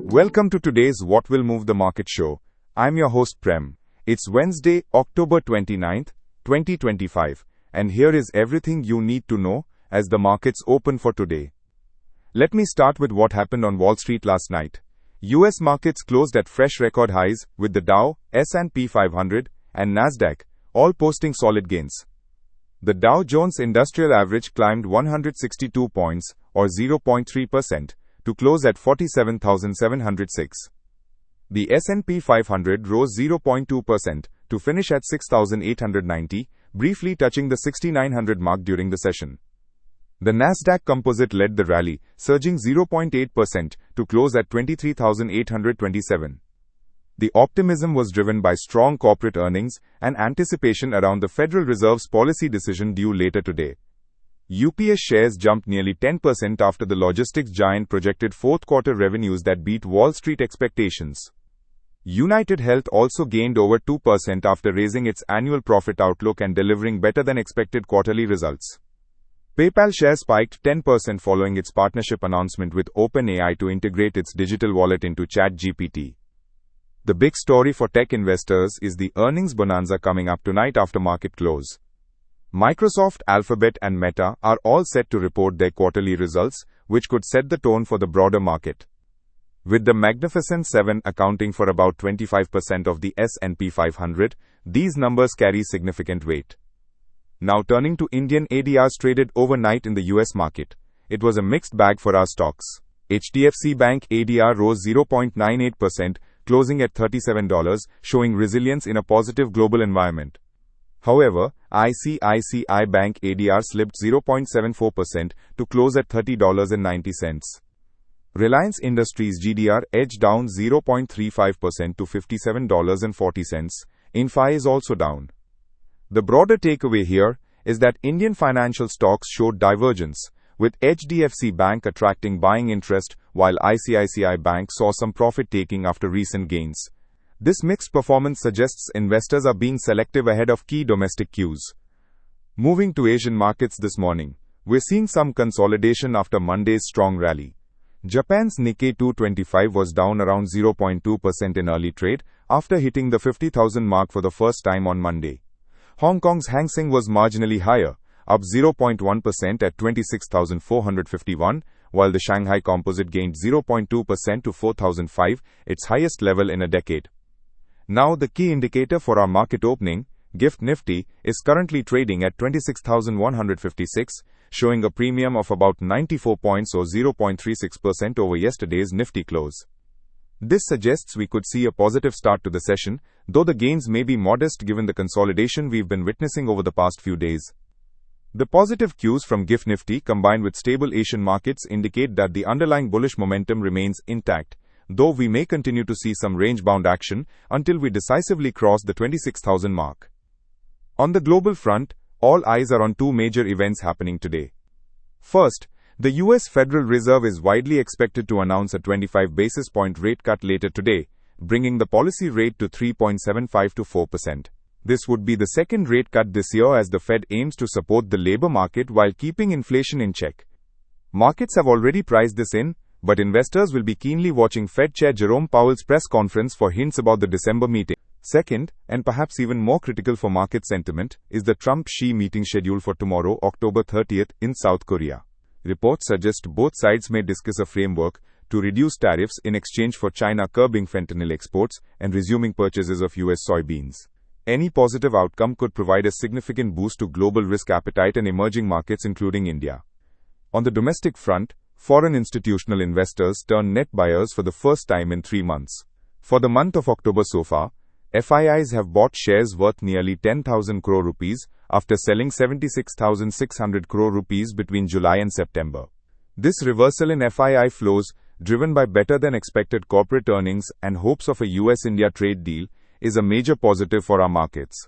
Welcome to today's What Will Move the Market show. I'm your host Prem. It's Wednesday, October 29th, 2025, and here is everything you need to know as the markets open for today. Let me start with what happened on Wall Street last night. US markets closed at fresh record highs with the Dow, S&P 500, and Nasdaq all posting solid gains. The Dow Jones Industrial Average climbed 162 points, or 0.3%, to close at 47,706. The S&P 500 rose 0.2% to finish at 6,890, briefly touching the 6,900 mark during the session. The Nasdaq Composite led the rally, surging 0.8% to close at 23,827. The optimism was driven by strong corporate earnings and anticipation around the Federal Reserve's policy decision due later today. UPS shares jumped nearly 10% after the logistics giant projected fourth-quarter revenues that beat Wall Street expectations. United Health also gained over 2% after raising its annual profit outlook and delivering better-than-expected quarterly results. PayPal shares spiked 10% following its partnership announcement with OpenAI to integrate its digital wallet into ChatGPT. The big story for tech investors is the earnings bonanza coming up tonight after market close. Microsoft, Alphabet, and Meta are all set to report their quarterly results, which could set the tone for the broader market. With the Magnificent Seven accounting for about 25% of the S&P 500, these numbers carry significant weight. Now turning to Indian ADRs traded overnight in the US market. It was a mixed bag for our stocks. HDFC Bank ADR rose 0.98%, closing at $37, showing resilience in a positive global environment. However, ICICI Bank ADR slipped 0.74% to close at $30.90. Reliance Industries GDR edged down 0.35% to $57.40. Infy is also down. The broader takeaway here is that Indian financial stocks showed divergence, with HDFC Bank attracting buying interest while ICICI Bank saw some profit-taking after recent gains. This mixed performance suggests investors are being selective ahead of key domestic cues. Moving to Asian markets this morning, we're seeing some consolidation after Monday's strong rally. Japan's Nikkei 225 was down around 0.2% in early trade after hitting the 50,000 mark for the first time on Monday. Hong Kong's Hang Seng was marginally higher, up 0.1% at 26,451, while the Shanghai Composite gained 0.2% to 4,005, its highest level in a decade. Now the key indicator for our market opening, GIFT Nifty, is currently trading at 26,156, showing a premium of about 94 points or 0.36% over yesterday's Nifty close. This suggests we could see a positive start to the session, though the gains may be modest given the consolidation we've been witnessing over the past few days. The positive cues from GIFT Nifty combined with stable Asian markets indicate that the underlying bullish momentum remains intact, though we may continue to see some range-bound action until we decisively cross the 26,000 mark. On the global front, all eyes are on two major events happening today. First, the US Federal Reserve is widely expected to announce a 25 basis point rate cut later today, bringing the policy rate to 3.75 to 4%. This would be the second rate cut this year as the Fed aims to support the labor market while keeping inflation in check. Markets have already priced this in, but investors will be keenly watching Fed Chair Jerome Powell's press conference for hints about the December meeting. Second, and perhaps even more critical for market sentiment, is the Trump-Xi meeting scheduled for tomorrow, October 30th, in South Korea. Reports suggest both sides may discuss a framework to reduce tariffs in exchange for China curbing fentanyl exports and resuming purchases of US soybeans. Any positive outcome could provide a significant boost to global risk appetite and emerging markets including India. On the domestic front, foreign institutional investors turned net buyers for the first time in 3 months. For the month of October so far, FIIs have bought shares worth nearly 10,000 crore rupees after selling 76,600 crore rupees between July and September. This reversal in FII flows, driven by better-than-expected corporate earnings and hopes of a US-India trade deal, is a major positive for our markets.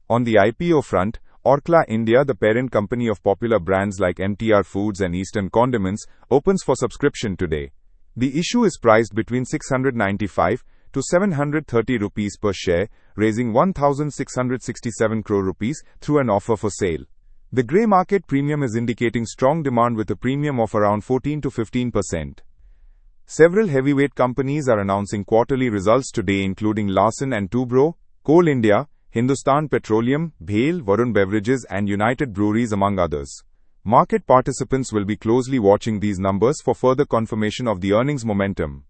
On the IPO front, Orkla India, the parent company of popular brands like MTR Foods and Eastern Condiments, opens for subscription today. The issue is priced between 695 to 730 rupees per share, raising 1,667 crore rupees through an offer for sale. The grey market premium is indicating strong demand with a premium of around 14 to 15%. Several heavyweight companies are announcing quarterly results today, including Larsen & Toubro, Coal India, Hindustan Petroleum, BHEL, Varun Beverages and United Breweries among others. Market participants will be closely watching these numbers for further confirmation of the earnings momentum.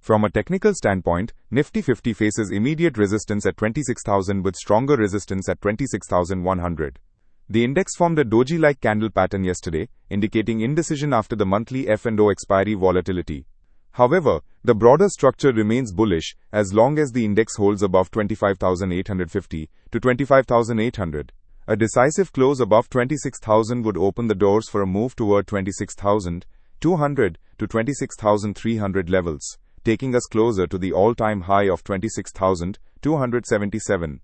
From a technical standpoint, Nifty 50 faces immediate resistance at 26,000 with stronger resistance at 26,100. The index formed a doji-like candle pattern yesterday, indicating indecision after the monthly F&O expiry volatility. However, the broader structure remains bullish as long as the index holds above 25,850 to 25,800. A decisive close above 26,000 would open the doors for a move toward 26,200 to 26,300 levels, taking us closer to the all-time high of 26,277.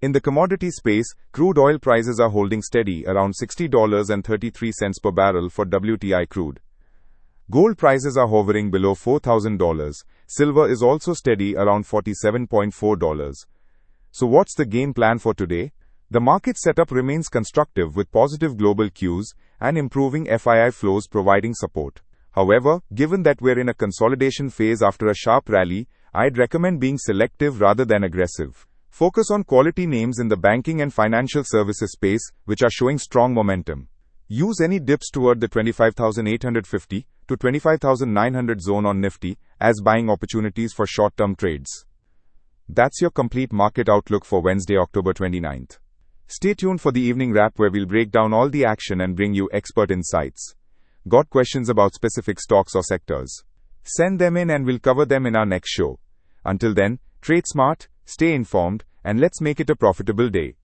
In the commodity space, crude oil prices are holding steady around $60.33 per barrel for WTI crude. Gold prices are hovering below $4,000. Silver is also steady around $47.4. So what's the game plan for today? The market setup remains constructive with positive global cues and improving FII flows providing support. However, given that we're in a consolidation phase after a sharp rally, I'd recommend being selective rather than aggressive. Focus on quality names in the banking and financial services space, which are showing strong momentum. Use any dips toward the 25,850 to 25,900 zone on Nifty as buying opportunities for short-term trades. That's your complete market outlook for Wednesday, October 29th. Stay tuned for the evening wrap where we'll break down all the action and bring you expert insights. Got questions about specific stocks or sectors? Send them in and we'll cover them in our next show. Until then, trade smart, stay informed, and let's make it a profitable day.